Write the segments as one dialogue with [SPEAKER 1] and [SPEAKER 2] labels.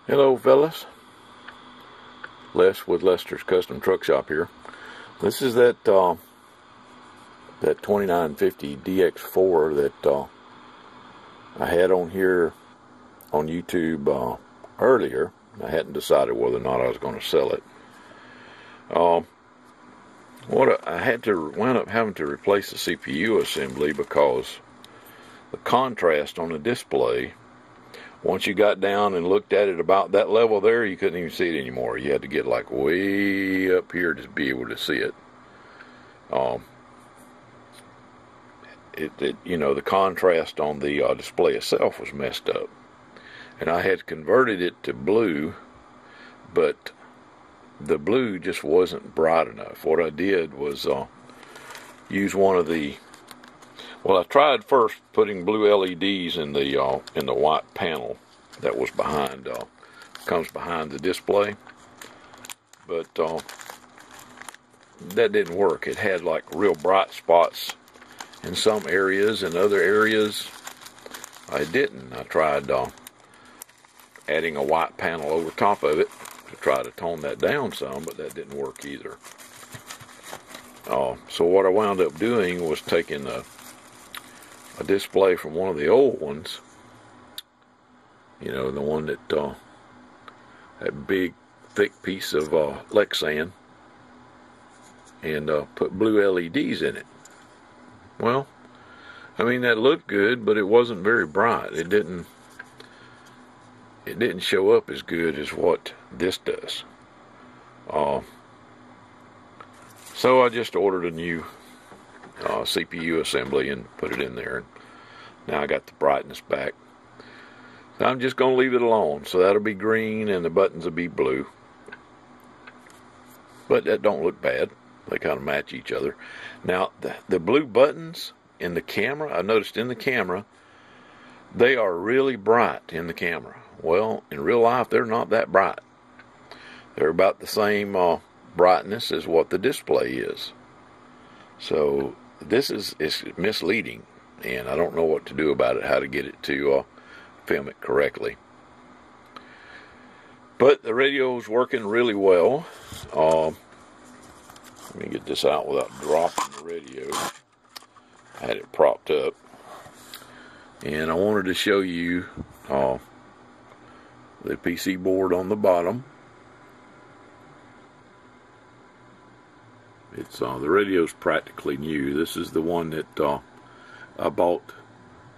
[SPEAKER 1] Hello fellas, Les with Lester's Custom Truck Shop here. This is that 2950 DX4 that I had on here on YouTube earlier. I hadn't decided whether or not I was going to sell it. I wound up having to replace the CPU assembly because the contrast on the display, once you got down and looked at it about that level there, you couldn't even see it anymore. You had to get like way up here to be able to see it. The contrast on the display itself was messed up. And I had converted it to blue, but the blue just wasn't bright enough. What I did was use one of the, I tried first putting blue LEDs in the white panel that was behind, comes behind the display, but that didn't work. It had like real bright spots in some areas, and other areas I didn't. I tried adding a white panel over top of it to try to tone that down some, but that didn't work either. So what I wound up doing was taking a display from one of the old ones, the one that that big thick piece of Lexan, and put blue LEDs in it. Well, I mean, that looked good, but it wasn't very bright. It didn't show up as good as what this does. So I just ordered a new CPU assembly and put it in there. Now I got the brightness back. So I'm just going to leave it alone. So that'll be green and the buttons will be blue. But that don't look bad. They kind of match each other. Now the blue buttons in the camera, I noticed in the camera, they are really bright in the camera. Well, in real life, they're not that bright. They're about the same brightness as what the display is. So this is misleading, and I don't know what to do about it, how to get it to film it correctly. But the radio is working really well. Let me get this out without dropping the radio. I had it propped up, and I wanted to show you the PC board on the bottom. It's the radio's practically new. This is the one that I bought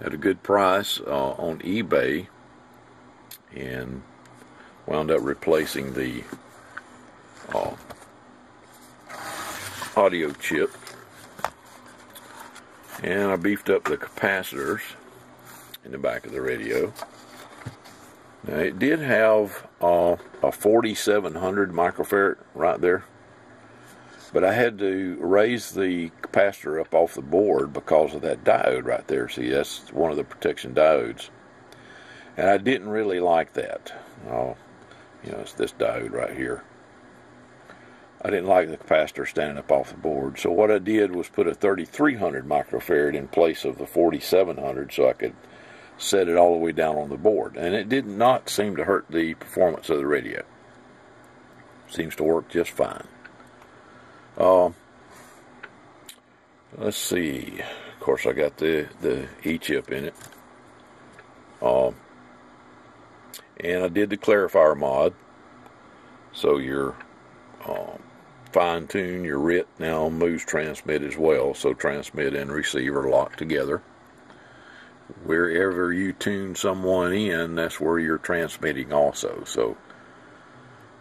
[SPEAKER 1] at a good price on eBay, and wound up replacing the audio chip. And I beefed up the capacitors in the back of the radio. Now it did have a 4700 microfarad right there, but I had to raise the capacitor up off the board because of that diode right there. See, that's one of the protection diodes, and I didn't really like that. It's this diode right here. I didn't like the capacitor standing up off the board, so what I did was put a 3300 microfarad in place of the 4700 so I could set it all the way down on the board, and it did not seem to hurt the performance of the radio. Seems to work just fine. Let's see. Of course, I got the E-chip in it. And I did the clarifier mod, so your fine-tune your RIT now moves transmit as well, so transmit and receive are locked together. Wherever you tune someone in, that's where you're transmitting also, so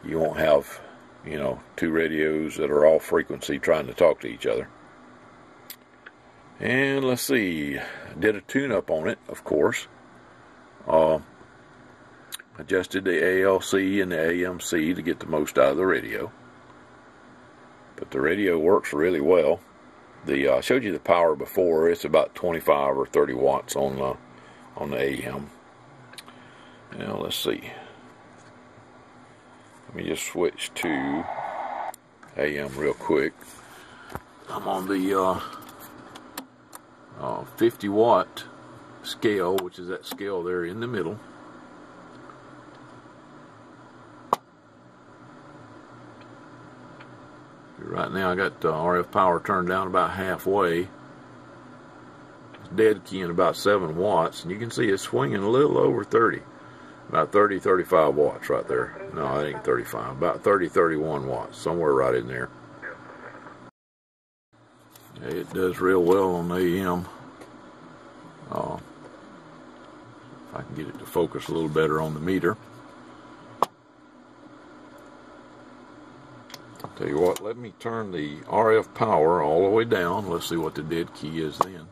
[SPEAKER 1] you won't have two radios that are off frequency trying to talk to each other. And let's see, I did a tune-up on it, of course. Adjusted the ALC and the AMC to get the most out of the radio. But the radio works really well. I showed you the power before. It's about 25 or 30 watts on the AM. Now let's see. Let me just switch to AM real quick. I'm on the 50 watt scale, which is that scale there in the middle. Right now I got RF power turned down about halfway. It's dead keying about 7 watts, and you can see it's swinging a little over 30. About 30, 35 watts right there. No, it ain't 35. About 30, 31 watts. Somewhere right in there. Yeah, it does real well on AM. If I can get it to focus a little better on the meter. I'll tell you what, let me turn the RF power all the way down. Let's see what the dead key is then.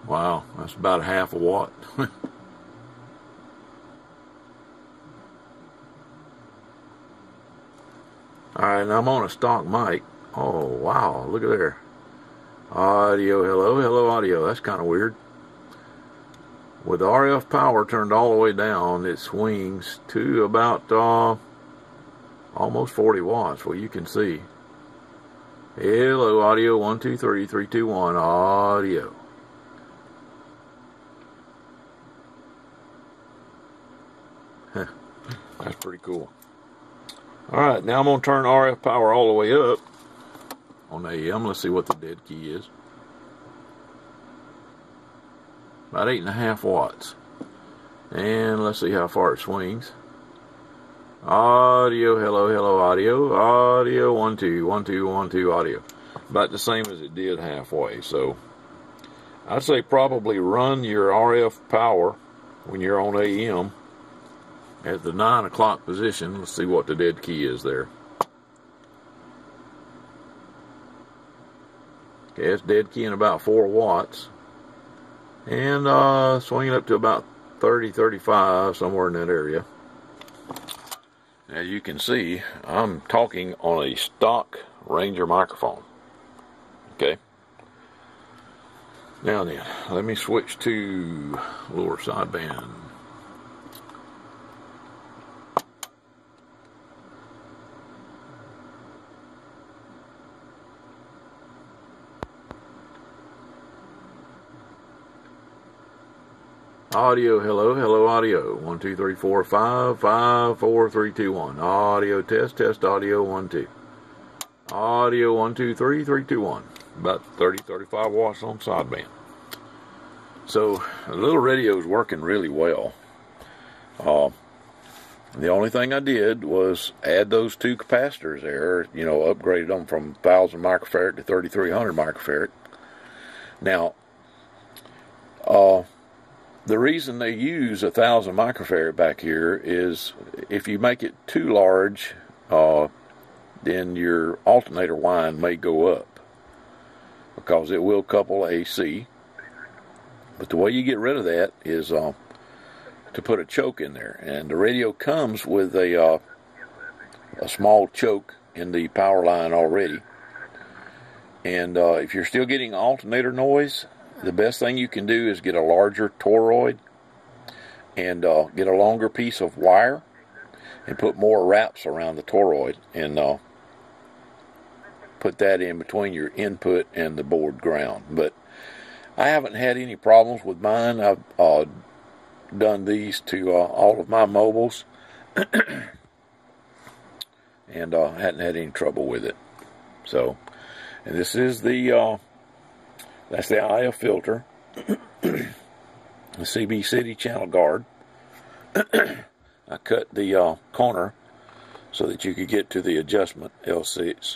[SPEAKER 1] Wow, that's about a half a watt. Alright, and I'm on a stock mic. Oh, wow, look at there. Audio, hello, audio. That's kind of weird. With the RF power turned all the way down, it swings to about almost 40 watts. Well, you can see. Hello, audio, 1, 2, 3, 3, 2, 1, audio. That's pretty cool. Alright, now I'm going to turn RF power all the way up on AM. Let's see what the dead key is. About 8.5 watts. And let's see how far it swings. Audio, hello, audio. Audio, 1, 2, 1, 2, 1, 2, audio. About the same as it did halfway. So I'd say probably run your RF power when you're on AM at the 9 o'clock position. Let's see what the dead key is there. Okay, it's dead key in about 4 watts. And swinging up to about 30, 35, somewhere in that area. As you can see, I'm talking on a stock Ranger microphone. Okay. Now then, let me switch to lower sideband. Audio, hello, audio. 1, 2, 3, 4, 5, 5, 4, 3, 2, 1. Audio, test, audio, 1, 2. Audio, 1, 2, 3, 3, 2, 1. About 30, 35 watts on sideband. So, the little radio is working really well. The only thing I did was add those 2 capacitors there, upgraded them from 1000 microfarad to 3300 microfarad. Now, the reason they use 1000 microfarad back here is if you make it too large, then your alternator wind may go up because it will couple AC. But the way you get rid of that is to put a choke in there, and the radio comes with a small choke in the power line already. And if you're still getting alternator noise, the best thing you can do is get a larger toroid and get a longer piece of wire and put more wraps around the toroid and put that in between your input and the board ground. But I haven't had any problems with mine. I've done these to all of my mobiles and hadn't had any trouble with it. So, and this is the that's the IF filter, the CB City channel guard. I cut the corner so that you could get to the adjustment L6.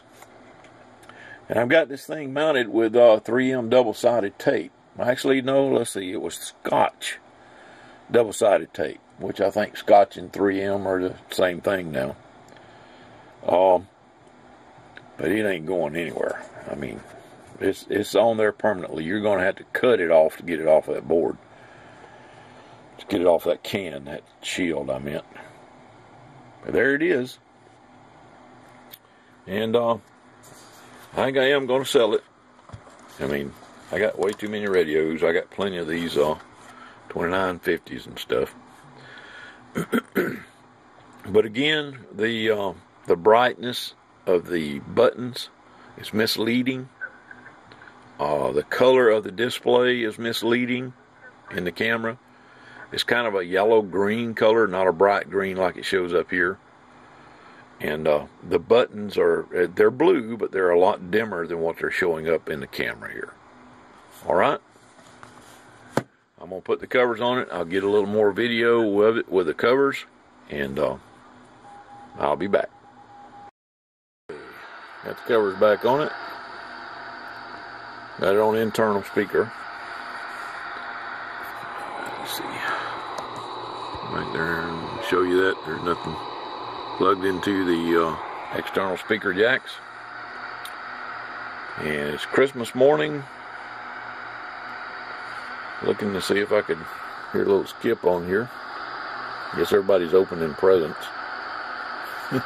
[SPEAKER 1] And I've got this thing mounted with 3M double-sided tape. Actually, no, let's see, it was Scotch double-sided tape, which I think Scotch and 3M are the same thing now. But it ain't going anywhere. I mean, it's on there permanently. You're going to have to cut it off to get it off that board. To get it off that can, that shield I meant. But there it is. And I think I am going to sell it. I mean, I got way too many radios. I got plenty of these 2950s and stuff. But again, the brightness of the buttons is misleading. The color of the display is misleading in the camera. It's kind of a yellow-green color, not a bright green like it shows up here. And the buttons they're blue, but they're a lot dimmer than what they're showing up in the camera here. All right. I'm going to put the covers on it. I'll get a little more video of it with the covers, and I'll be back. Got the covers back on it. Got it on internal speaker. Let's see. Right there, and show you that there's nothing plugged into the external speaker jacks. And it's Christmas morning. Looking to see if I could hear a little skip on here. Guess everybody's opening presents. But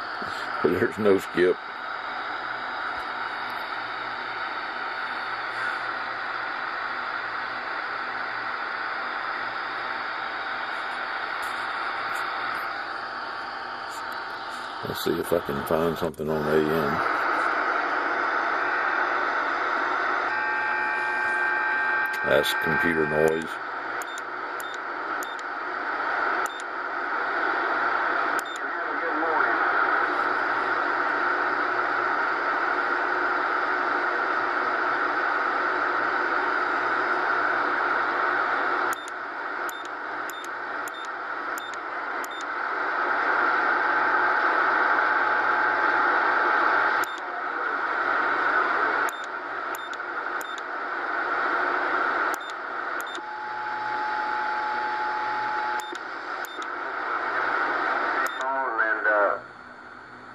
[SPEAKER 1] there's no skip. Let's see if I can find something on AM. That's computer noise.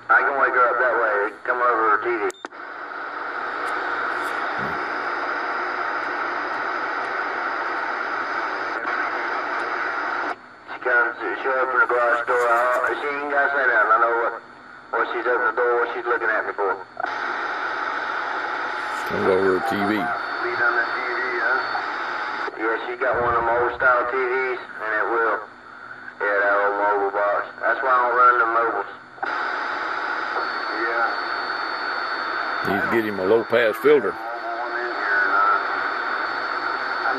[SPEAKER 2] I can wake her up that way. Come over TV. She opened the garage door. She ain't got to say nothing. I know what she's opened the door, what she's looking at me for.
[SPEAKER 1] Come over to TV.
[SPEAKER 2] Lead on the TV, huh? Yeah, she got one of them old style TVs, and it will. Yeah, that old mobile box. That's why I don't run the mobiles.
[SPEAKER 1] Need to get him a low pass filter.
[SPEAKER 2] I'm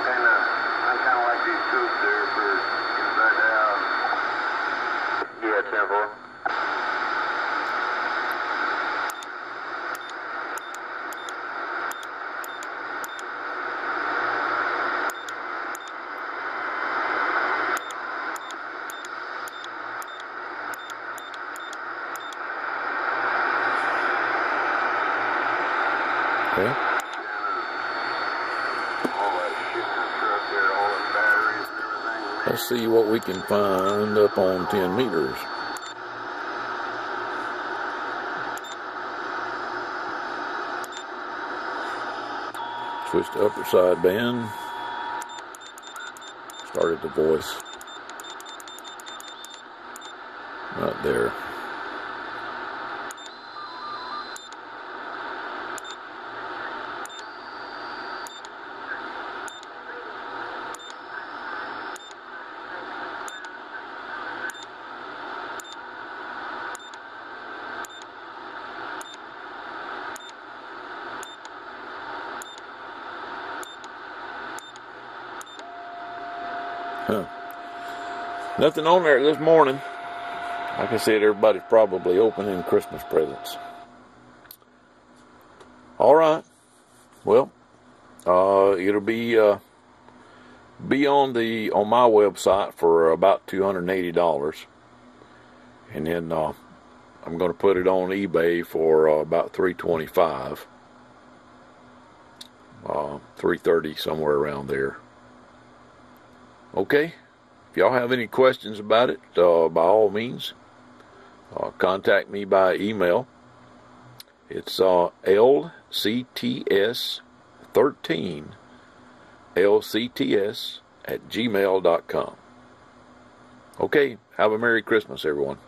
[SPEAKER 2] kind of like these tubes there for inside the house. Yeah, Temple.
[SPEAKER 1] Okay. Let's see what we can find up on 10 meters. Switch to upper side band. Started the voice. Right there. Nothing on there this morning. Like I said, everybody's probably opening Christmas presents. All right. Well, it'll be on my website for about $280, and then I'm going to put it on eBay for about $325, $330, somewhere around there. Okay. If y'all have any questions about it, by all means, contact me by email. It's LCTS13LCTS@gmail.com. Okay, have a Merry Christmas, everyone.